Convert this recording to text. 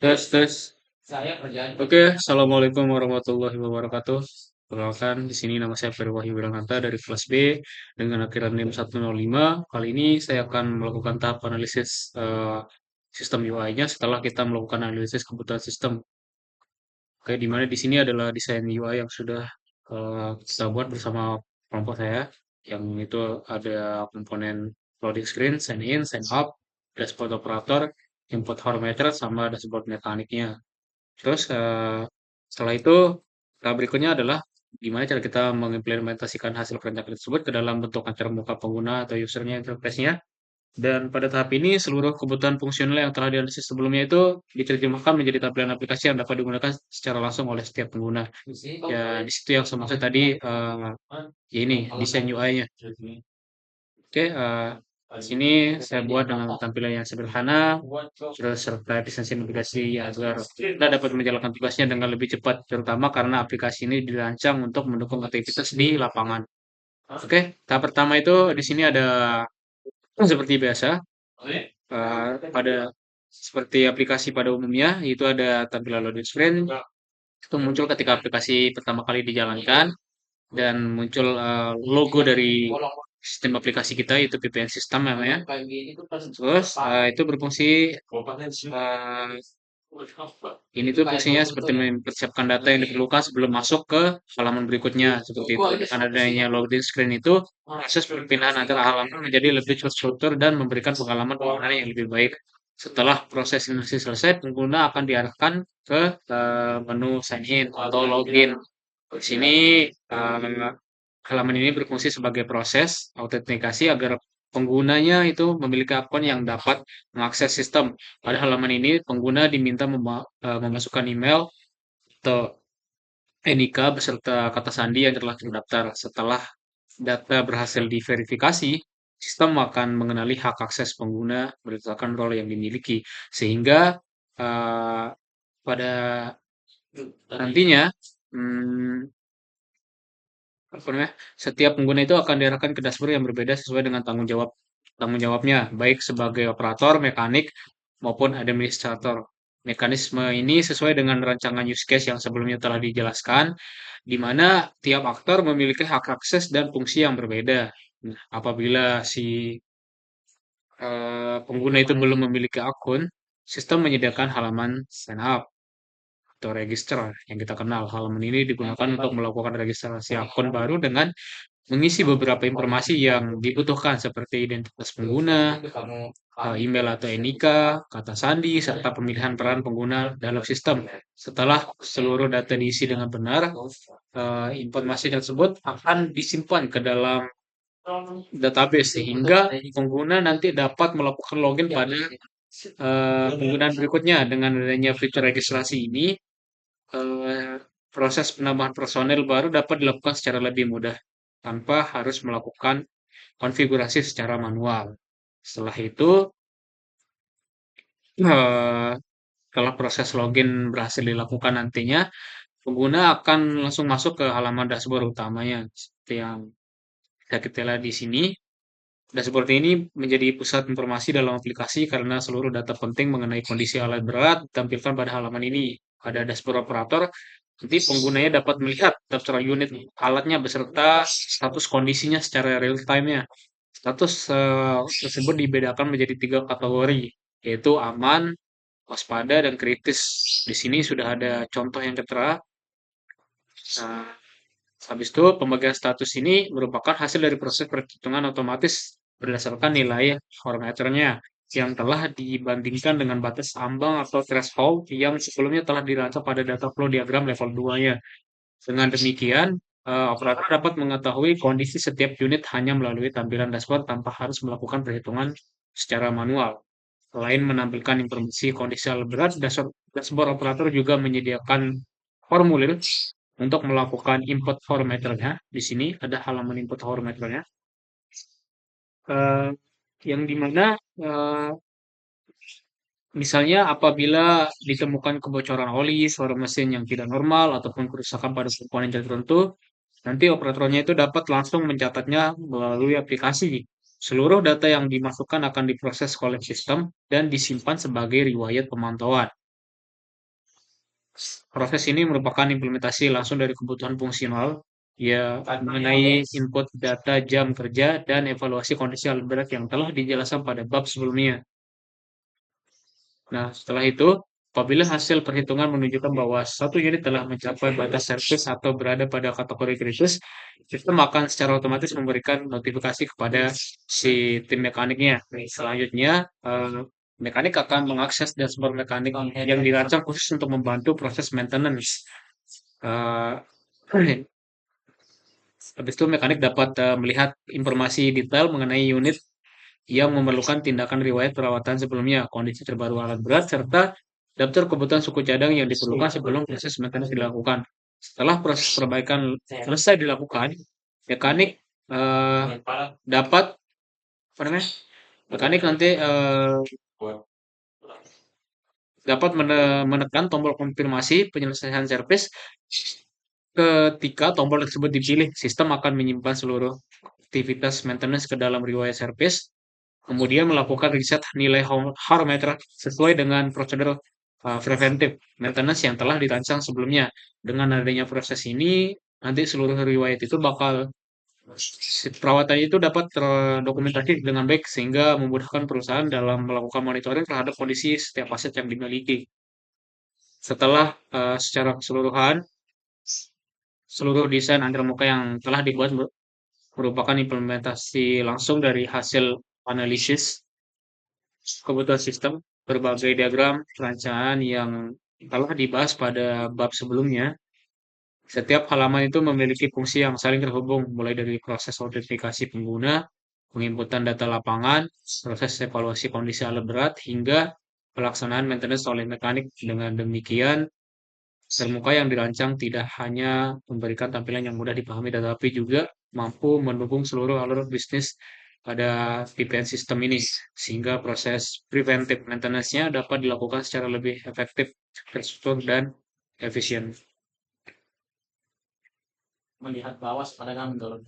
Tes, tes. Oke, assalamualaikum warahmatullahi wabarakatuh. Perkenalkan, di sini nama saya Ferry Wahyu Wirananta dari kelas B dengan akhiran NIM 105. Kali ini saya akan melakukan tahap analisis sistem UI-nya setelah kita melakukan analisis kebutuhan sistem. Oke, di mana di sini adalah desain UI yang sudah kita buat bersama kelompok saya, yang itu ada komponen loading screen, sign in, sign up, dashboard operator, input parameter, sama dashboard mekaniknya. Terus setelah itu tahap berikutnya adalah gimana cara kita mengimplementasikan hasil perencanaan tersebut ke dalam bentuk antar muka pengguna atau usernya interface-nya. Dan pada tahap ini seluruh kebutuhan fungsional yang telah dianalisis sebelumnya itu diterjemahkan menjadi tampilan aplikasi yang dapat digunakan secara langsung oleh setiap pengguna. Ya, di situ yang saya maksud tadi ya ini desain UI-nya. Oke, di sini saya buat dengan tampilan yang sederhana, terus serta desain navigasi agar kita dapat menjalankan tugasnya dengan lebih cepat, terutama karena aplikasi ini dirancang untuk mendukung aktivitas di lapangan. Oke, tahap pertama itu di sini ada seperti biasa, pada seperti aplikasi pada umumnya, itu ada tampilan loading screen, itu muncul ketika aplikasi pertama kali dijalankan, dan muncul logo dari sistem aplikasi kita itu VPN sistem namanya. Terus itu berfungsi ini tuh fungsinya seperti mempersiapkan data yang diperlukan sebelum masuk ke halaman berikutnya seperti itu. Dengan adanya loading screen itu proses perpindahan antara halaman menjadi lebih terstruktur dan memberikan pengalaman pengguna yang lebih baik. Setelah proses ini selesai, pengguna akan diarahkan ke menu sign in atau login. Di sini halaman ini berfungsi sebagai proses autentikasi agar penggunanya itu memiliki akun yang dapat mengakses sistem. Pada halaman ini, pengguna diminta memasukkan email atau NIK beserta kata sandi yang telah terdaftar. Setelah data berhasil diverifikasi, sistem akan mengenali hak akses pengguna berdasarkan role yang dimiliki. Sehingga uh, pada nantinya hmm, apa namanya, setiap pengguna itu akan diarahkan ke dashboard yang berbeda sesuai dengan tanggung jawabnya, baik sebagai operator, mekanik, maupun administrator. Mekanisme ini sesuai dengan rancangan use case yang sebelumnya telah dijelaskan, di mana tiap aktor memiliki hak akses dan fungsi yang berbeda. Nah, apabila si pengguna itu belum memiliki akun, sistem menyediakan halaman sign up atau register yang kita kenal. Halaman ini digunakan untuk melakukan registrasi akun baru dengan mengisi beberapa informasi yang dibutuhkan seperti identitas pengguna, email atau NIK, kata sandi, serta pemilihan peran pengguna dalam sistem. Setelah seluruh data diisi dengan benar, informasi tersebut akan disimpan ke dalam database sehingga pengguna nanti dapat melakukan login pada penggunaan berikutnya. Dengan adanya fitur registrasi ini, proses penambahan personel baru dapat dilakukan secara lebih mudah tanpa harus melakukan konfigurasi secara manual. Setelah itu, eh, setelah proses login berhasil dilakukan nantinya, pengguna akan langsung masuk ke halaman dashboard utamanya. Seperti yang kita lihat di sini, dashboard ini menjadi pusat informasi dalam aplikasi karena seluruh data penting mengenai kondisi alat berat ditampilkan pada halaman ini. Pada dashboard operator, nanti penggunanya dapat melihat daftar unit alatnya beserta status kondisinya secara real time-nya. Status tersebut dibedakan menjadi 3 kategori, yaitu aman, waspada, dan kritis. Di sini sudah ada contoh yang tertera. Nah, habis itu pembagian status ini merupakan hasil dari proses perhitungan otomatis berdasarkan nilai parameternya yang telah dibandingkan dengan batas ambang atau threshold yang sebelumnya telah dirancang pada data flow diagram level 2-nya. Dengan demikian, operator dapat mengetahui kondisi setiap unit hanya melalui tampilan dashboard tanpa harus melakukan perhitungan secara manual. Selain menampilkan informasi kondisi alat berat, dashboard operator juga menyediakan formulir untuk melakukan input parameternya. Di sini ada halaman input parameternya, eh, yang dimana misalnya apabila ditemukan kebocoran oli, suara mesin yang tidak normal, ataupun kerusakan pada komponen tertentu, nanti operatornya itu dapat langsung mencatatnya melalui aplikasi. Seluruh data yang dimasukkan akan diproses oleh sistem dan disimpan sebagai riwayat pemantauan. Proses ini merupakan implementasi langsung dari kebutuhan fungsional ya mengenai input data jam kerja dan evaluasi kondisi alat berat yang telah dijelaskan pada bab sebelumnya. Nah, setelah itu, apabila hasil perhitungan menunjukkan bahwa satu unit telah mencapai batas servis atau berada pada kategori kritis, sistem akan secara otomatis memberikan notifikasi kepada si tim mekaniknya. Selanjutnya, mekanik akan mengakses dashboard mekanik yang dirancang khusus untuk membantu proses maintenance. Eh, Habis itu mekanik dapat melihat informasi detail mengenai unit yang memerlukan tindakan riwayat perawatan sebelumnya, kondisi terbaru alat berat, serta daftar kebutuhan suku cadang yang diperlukan sebelum proses maintenance dilakukan. Setelah proses perbaikan selesai dilakukan, mekanik dapat apa namanya? Mekanik nanti dapat menekan tombol konfirmasi penyelesaian servis. Ketika tombol tersebut dipilih, sistem akan menyimpan seluruh aktivitas maintenance ke dalam riwayat servis, kemudian melakukan riset nilai horometer sesuai dengan prosedur preventif maintenance yang telah dirancang sebelumnya. Dengan adanya proses ini, nanti seluruh riwayat itu bakal perawatan itu dapat terdokumentasi dengan baik sehingga memudahkan perusahaan dalam melakukan monitoring terhadap kondisi setiap aset yang dimiliki. Setelah secara keseluruhan, seluruh desain antarmuka yang telah dibuat merupakan implementasi langsung dari hasil analisis kebutuhan sistem, berbagai diagram perancangan yang telah dibahas pada bab sebelumnya. Setiap halaman itu memiliki fungsi yang saling terhubung, mulai dari proses autentifikasi pengguna, penginputan data lapangan, proses evaluasi kondisi alat berat, hingga pelaksanaan maintenance oleh mekanik. Dengan demikian, termuka yang dirancang tidak hanya memberikan tampilan yang mudah dipahami, tetapi juga mampu mendukung seluruh alur bisnis pada VPN sistem ini, sehingga proses preventive maintenance-nya dapat dilakukan secara lebih efektif, terstruktur, dan efisien. Melihat bawah pada kan menurut.